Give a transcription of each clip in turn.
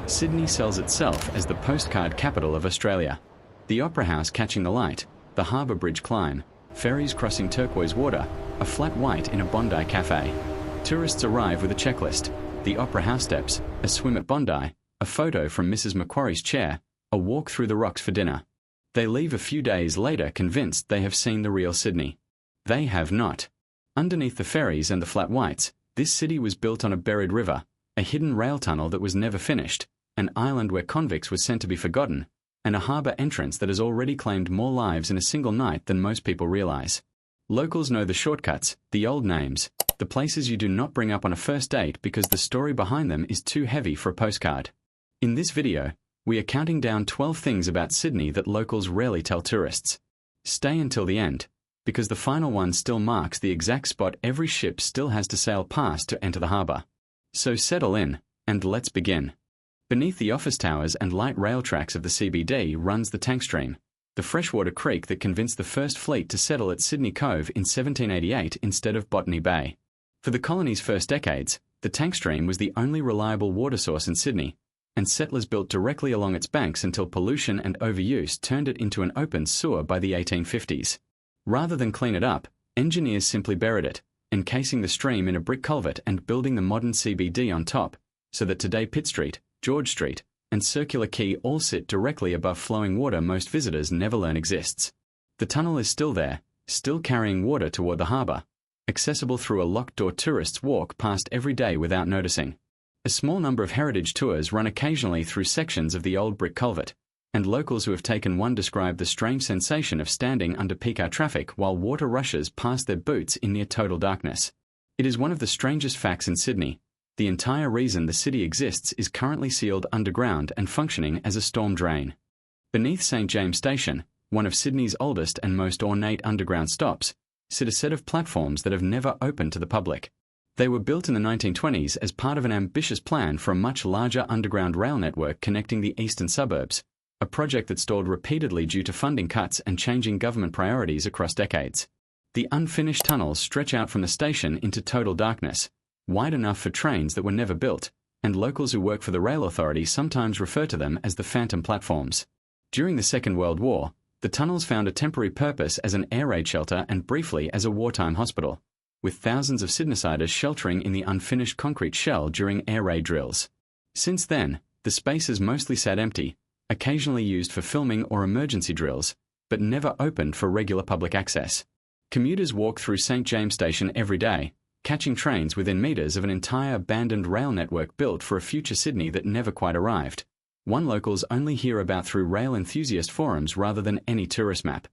Sydney sells itself as the postcard capital of Australia. The Opera House catching the light, the Harbour Bridge climb, ferries crossing turquoise water, a flat white in a Bondi cafe. Tourists arrive with a checklist: the Opera House steps, a swim at Bondi, a photo from Mrs. Macquarie's chair, a walk through the rocks for dinner. They leave a few days later convinced they have seen the real Sydney. They have not. Underneath the ferries and the flat whites, this city was built on a buried river, a hidden rail tunnel that was never finished, an island where convicts were sent to be forgotten, and a harbour entrance that has already claimed more lives in a single night than most people realise. Locals know the shortcuts, the old names, the places you do not bring up on a first date because the story behind them is too heavy for a postcard. In this video, we are counting down 12 things about Sydney that locals rarely tell tourists. Stay until the end, because the final one still marks the exact spot every ship still has to sail past to enter the harbour. So settle in, and let's begin. Beneath the office towers and light rail tracks of the CBD runs the tank stream, the freshwater creek that convinced the first fleet to settle at Sydney Cove in 1788 instead of Botany Bay. For the colony's first decades, the tank stream was the only reliable water source in Sydney, and settlers built directly along its banks until pollution and overuse turned it into an open sewer by the 1850s. Rather than clean it up, engineers simply buried it, encasing the stream in a brick culvert and building the modern CBD on top, so that today Pitt Street, George Street, and Circular Quay all sit directly above flowing water most visitors never learn exists. The tunnel is still there, still carrying water toward the harbour, accessible through a locked door tourists walk past every day without noticing. A small number of heritage tours run occasionally through sections of the old brick culvert, and locals who have taken one describe the strange sensation of standing under peak hour traffic while water rushes past their boots in near total darkness. It is one of the strangest facts in Sydney. The entire reason the city exists is currently sealed underground and functioning as a storm drain. Beneath St. James Station, one of Sydney's oldest and most ornate underground stops, sit a set of platforms that have never opened to the public. They were built in the 1920s as part of an ambitious plan for a much larger underground rail network connecting the eastern suburbs, a project that stalled repeatedly due to funding cuts and changing government priorities across decades. The unfinished tunnels stretch out from the station into total darkness, wide enough for trains that were never built, and locals who work for the rail authority sometimes refer to them as the phantom platforms. During the Second World War, the tunnels found a temporary purpose as an air raid shelter and briefly as a wartime hospital, with thousands of Sydneysiders sheltering in the unfinished concrete shell during air raid drills. Since then, the space has mostly sat empty, occasionally used for filming or emergency drills, but never opened for regular public access. Commuters walk through St. James Station every day, catching trains within metres of an entire abandoned rail network built for a future Sydney that never quite arrived, one locals only hear about through rail enthusiast forums rather than any tourist map.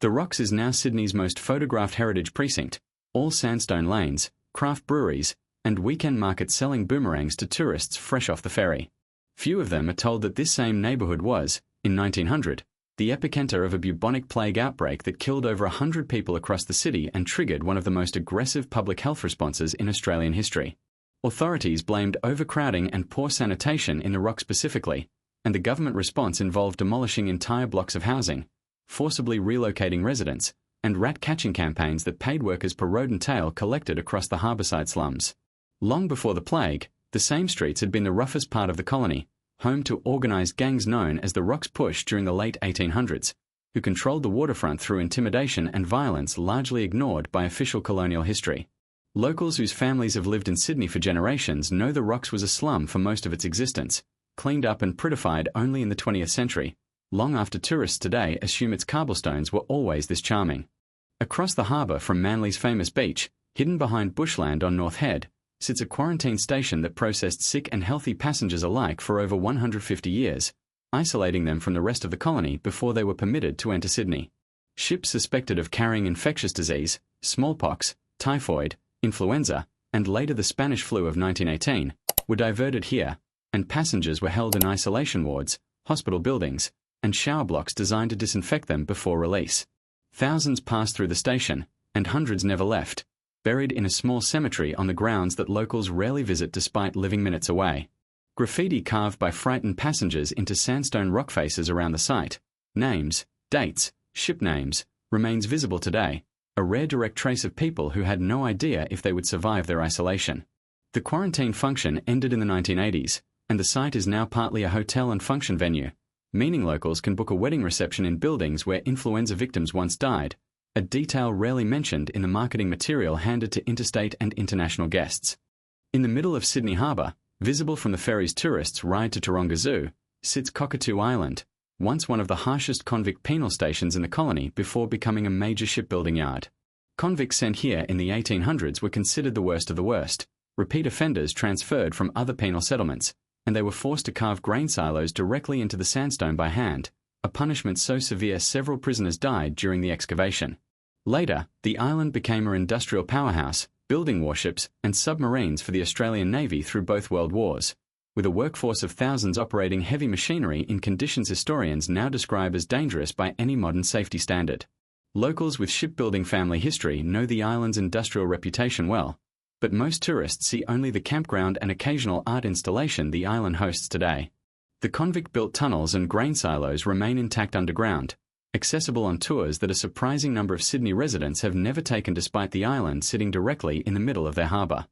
The Rocks is now Sydney's most photographed heritage precinct, all sandstone lanes, craft breweries, and weekend markets selling boomerangs to tourists fresh off the ferry. Few of them are told that this same neighbourhood was, in 1900, the epicenter of a bubonic plague outbreak that killed over 100 people across the city and triggered one of the most aggressive public health responses in Australian history. Authorities blamed overcrowding and poor sanitation in the Rocks specifically, and the government response involved demolishing entire blocks of housing, forcibly relocating residents, and rat-catching campaigns that paid workers per road and tail collected across the harbourside slums. Long before the plague, the same streets had been the roughest part of the colony, home to organised gangs known as the Rocks Push during the late 1800s, who controlled the waterfront through intimidation and violence largely ignored by official colonial history. Locals whose families have lived in Sydney for generations know the Rocks was a slum for most of its existence, cleaned up and prettified only in the 20th century, long after tourists today assume its cobblestones were always this charming. Across the harbour from Manly's famous beach, hidden behind bushland on North Head, sits a quarantine station that processed sick and healthy passengers alike for over 150 years, isolating them from the rest of the colony before they were permitted to enter Sydney. Ships suspected of carrying infectious disease, smallpox, typhoid, influenza, and later the Spanish flu of 1918, were diverted here, and passengers were held in isolation wards, hospital buildings, and shower blocks designed to disinfect them before release. Thousands passed through the station, and hundreds never left, buried in a small cemetery on the grounds that locals rarely visit despite living minutes away. Graffiti carved by frightened passengers into sandstone rock faces around the site, names, dates, ship names, remains visible today, a rare direct trace of people who had no idea if they would survive their isolation. The quarantine function ended in the 1980s, and the site is now partly a hotel and function venue, meaning locals can book a wedding reception in buildings where influenza victims once died, a detail rarely mentioned in the marketing material handed to interstate and international guests. In the middle of Sydney Harbour, visible from the ferries tourists ride to Taronga Zoo, sits Cockatoo Island, once one of the harshest convict penal stations in the colony before becoming a major shipbuilding yard. Convicts sent here in the 1800s were considered the worst of the worst, repeat offenders transferred from other penal settlements, and they were forced to carve grain silos directly into the sandstone by hand, a punishment so severe several prisoners died during the excavation. Later, the island became an industrial powerhouse, building warships and submarines for the Australian Navy through both World Wars, with a workforce of thousands operating heavy machinery in conditions historians now describe as dangerous by any modern safety standard. Locals with shipbuilding family history know the island's industrial reputation well, but most tourists see only the campground and occasional art installation the island hosts today. The convict-built tunnels and grain silos remain intact underground, accessible on tours that a surprising number of Sydney residents have never taken despite the island sitting directly in the middle of their harbour.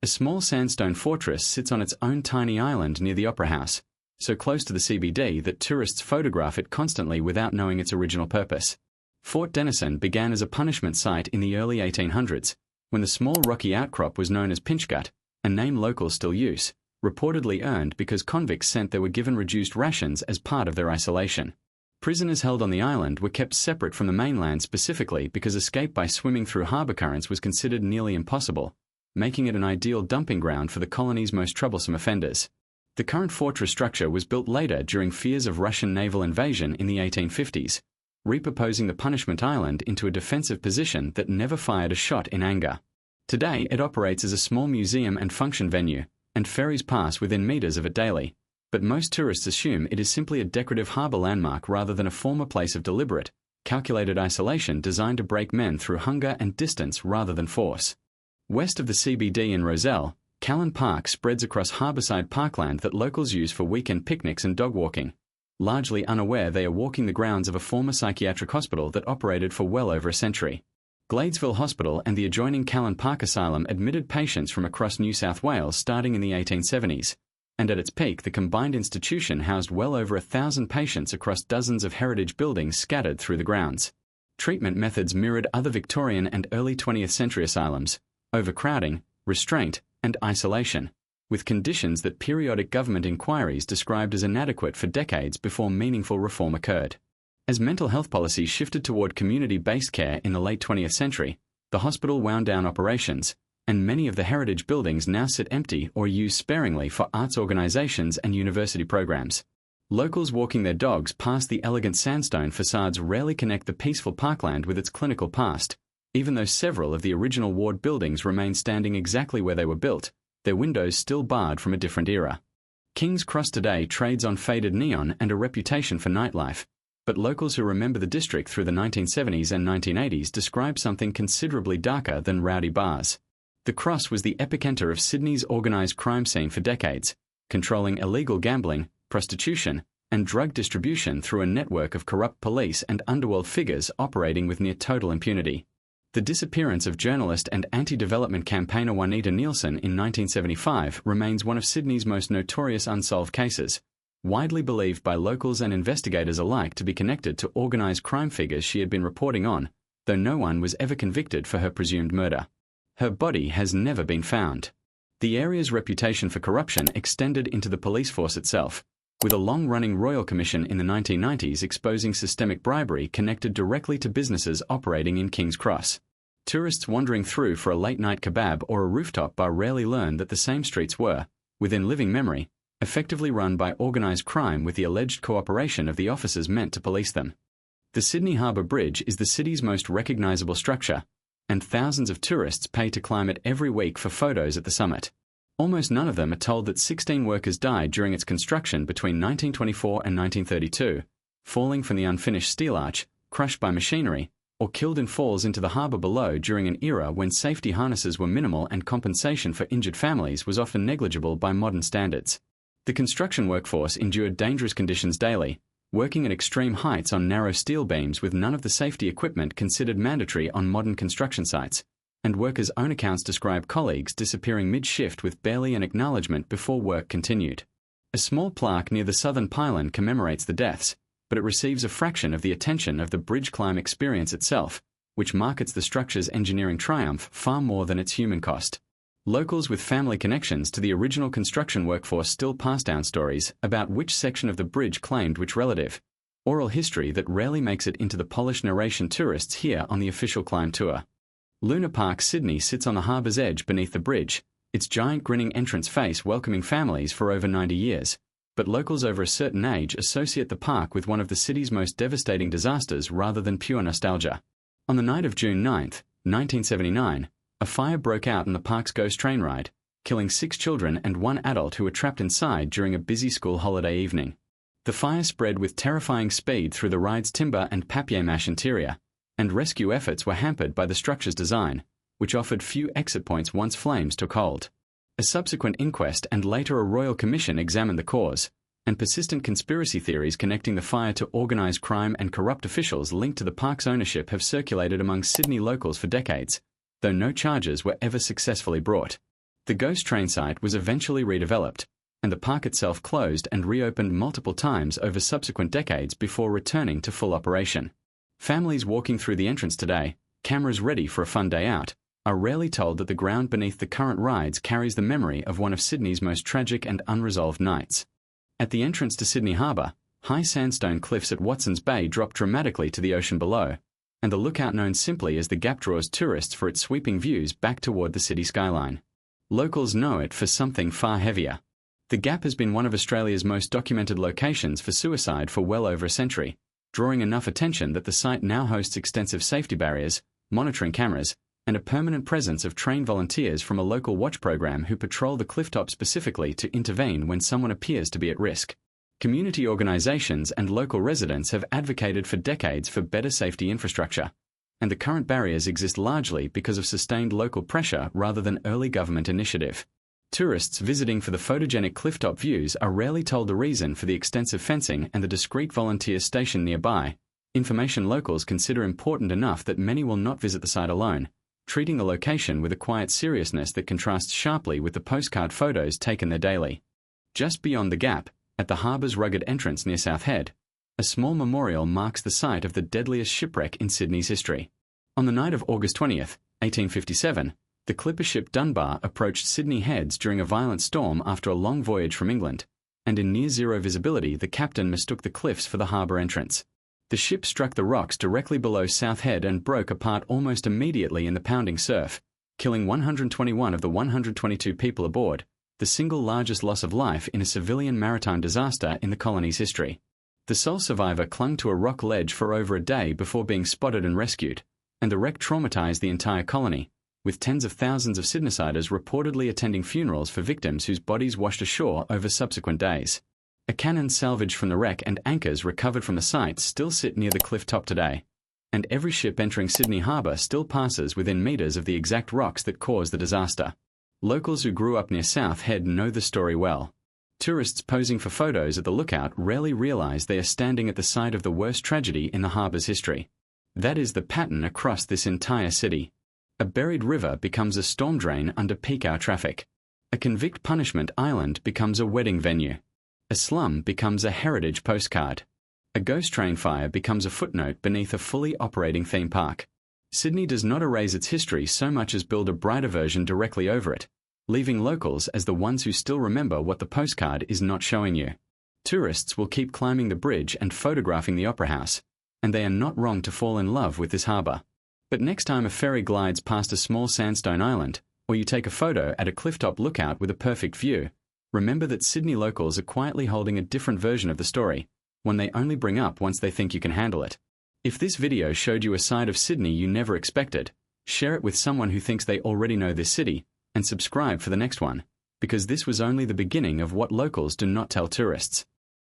A small sandstone fortress sits on its own tiny island near the Opera House, so close to the CBD that tourists photograph it constantly without knowing its original purpose. Fort Denison began as a punishment site in the early 1800s, when the small rocky outcrop was known as Pinchgut, a name locals still use, reportedly earned because convicts sent they were given reduced rations as part of their isolation. Prisoners held on the island were kept separate from the mainland specifically because escape by swimming through harbour currents was considered nearly impossible, making it an ideal dumping ground for the colony's most troublesome offenders. The current fortress structure was built later during fears of Russian naval invasion in the 1850s, repurposing the punishment island into a defensive position that never fired a shot in anger. Today it operates as a small museum and function venue, and ferries pass within metres of it daily, but most tourists assume it is simply a decorative harbour landmark rather than a former place of deliberate, calculated isolation designed to break men through hunger and distance rather than force. West of the CBD in Rozelle, Callan Park spreads across harbourside parkland that locals use for weekend picnics and dog walking, largely unaware they are walking the grounds of a former psychiatric hospital that operated for well over a century. Gladesville Hospital and the adjoining Callan Park Asylum admitted patients from across New South Wales starting in the 1870s, and at its peak the combined institution housed well over 1,000 patients across dozens of heritage buildings scattered through the grounds. Treatment methods mirrored other Victorian and early 20th century asylums: overcrowding, restraint, and isolation, with conditions that periodic government inquiries described as inadequate for decades before meaningful reform occurred. As mental health policies shifted toward community-based care in the late 20th century, the hospital wound down operations, and many of the heritage buildings now sit empty or used sparingly for arts organisations and university programs. Locals walking their dogs past the elegant sandstone facades rarely connect the peaceful parkland with its clinical past, even though several of the original ward buildings remain standing exactly where they were built, their windows still barred from a different era. King's Cross today trades on faded neon and a reputation for nightlife, but locals who remember the district through the 1970s and 1980s describe something considerably darker than rowdy bars. The Cross was the epicenter of Sydney's organised crime scene for decades, controlling illegal gambling, prostitution, and drug distribution through a network of corrupt police and underworld figures operating with near total impunity. The disappearance of journalist and anti-development campaigner Juanita Nielsen in 1975 remains one of Sydney's most notorious unsolved cases, widely believed by locals and investigators alike to be connected to organised crime figures she had been reporting on, though no one was ever convicted for her presumed murder. Her body has never been found. The area's reputation for corruption extended into the police force itself, with a long-running Royal Commission in the 1990s exposing systemic bribery connected directly to businesses operating in King's Cross. Tourists wandering through for a late-night kebab or a rooftop bar rarely learn that the same streets were, within living memory, effectively run by organised crime with the alleged cooperation of the officers meant to police them. The Sydney Harbour Bridge is the city's most recognisable structure, and thousands of tourists pay to climb it every week for photos at the summit. Almost none of them are told that 16 workers died during its construction between 1924 and 1932, falling from the unfinished steel arch, crushed by machinery, or killed in falls into the harbour below during an era when safety harnesses were minimal and compensation for injured families was often negligible by modern standards. The construction workforce endured dangerous conditions daily, working at extreme heights on narrow steel beams with none of the safety equipment considered mandatory on modern construction sites, and workers' own accounts describe colleagues disappearing mid-shift with barely an acknowledgement before work continued. A small plaque near the southern pylon commemorates the deaths, but it receives a fraction of the attention of the bridge climb experience itself, which markets the structure's engineering triumph far more than its human cost. Locals with family connections to the original construction workforce still pass down stories about which section of the bridge claimed which relative, oral history that rarely makes it into the polished narration tourists hear on the official climb tour. Luna Park, Sydney sits on the harbour's edge beneath the bridge, its giant grinning entrance face welcoming families for over 90 years, but locals over a certain age associate the park with one of the city's most devastating disasters rather than pure nostalgia. On the night of June 9, 1979, a fire broke out in the park's ghost train ride, killing 6 children and 1 adult who were trapped inside during a busy school holiday evening. The fire spread with terrifying speed through the ride's timber and papier-mâché interior, and rescue efforts were hampered by the structure's design, which offered few exit points once flames took hold. A subsequent inquest and later a royal commission examined the cause, and persistent conspiracy theories connecting the fire to organised crime and corrupt officials linked to the park's ownership have circulated among Sydney locals for decades, though no charges were ever successfully brought. The ghost train site was eventually redeveloped, and the park itself closed and reopened multiple times over subsequent decades before returning to full operation. Families walking through the entrance today, cameras ready for a fun day out, are rarely told that the ground beneath the current rides carries the memory of one of Sydney's most tragic and unresolved nights. At the entrance to Sydney Harbour, high sandstone cliffs at Watson's Bay drop dramatically to the ocean below, and the lookout known simply as the Gap draws tourists for its sweeping views back toward the city skyline. Locals know it for something far heavier. The Gap has been one of Australia's most documented locations for suicide for well over a century, drawing enough attention that the site now hosts extensive safety barriers, monitoring cameras, and a permanent presence of trained volunteers from a local watch program who patrol the clifftop specifically to intervene when someone appears to be at risk. Community organisations and local residents have advocated for decades for better safety infrastructure, and the current barriers exist largely because of sustained local pressure rather than early government initiative. Tourists visiting for the photogenic clifftop views are rarely told the reason for the extensive fencing and the discreet volunteers stationed nearby, information locals consider important enough that many will not visit the site alone, treating the location with a quiet seriousness that contrasts sharply with the postcard photos taken there daily. Just beyond the Gap, at the harbour's rugged entrance near South Head, a small memorial marks the site of the deadliest shipwreck in Sydney's history. On the night of August 20th, 1857, the clipper ship Dunbar approached Sydney Heads during a violent storm after a long voyage from England, and in near-zero visibility the captain mistook the cliffs for the harbour entrance. The ship struck the rocks directly below South Head and broke apart almost immediately in the pounding surf, killing 121 of the 122 people aboard, the single largest loss of life in a civilian maritime disaster in the colony's history. The sole survivor clung to a rock ledge for over a day before being spotted and rescued, and the wreck traumatized the entire colony, with tens of thousands of Sydneysiders reportedly attending funerals for victims whose bodies washed ashore over subsequent days. A cannon salvaged from the wreck and anchors recovered from the site still sit near the cliff top today, and every ship entering Sydney Harbour still passes within metres of the exact rocks that caused the disaster. Locals who grew up near South Head know the story well. Tourists posing for photos at the lookout rarely realise they are standing at the site of the worst tragedy in the harbour's history. That is the pattern across this entire city. A buried river becomes a storm drain under peak hour traffic. A convict punishment island becomes a wedding venue. A slum becomes a heritage postcard. A ghost train fire becomes a footnote beneath a fully operating theme park. Sydney does not erase its history so much as build a brighter version directly over it, leaving locals as the ones who still remember what the postcard is not showing you. Tourists will keep climbing the bridge and photographing the Opera House, and they are not wrong to fall in love with this harbour. But next time a ferry glides past a small sandstone island, or you take a photo at a clifftop lookout with a perfect view, remember that Sydney locals are quietly holding a different version of the story, one they only bring up once they think you can handle it. If this video showed you a side of Sydney you never expected, share it with someone who thinks they already know this city, and subscribe for the next one, because this was only the beginning of what locals do not tell tourists.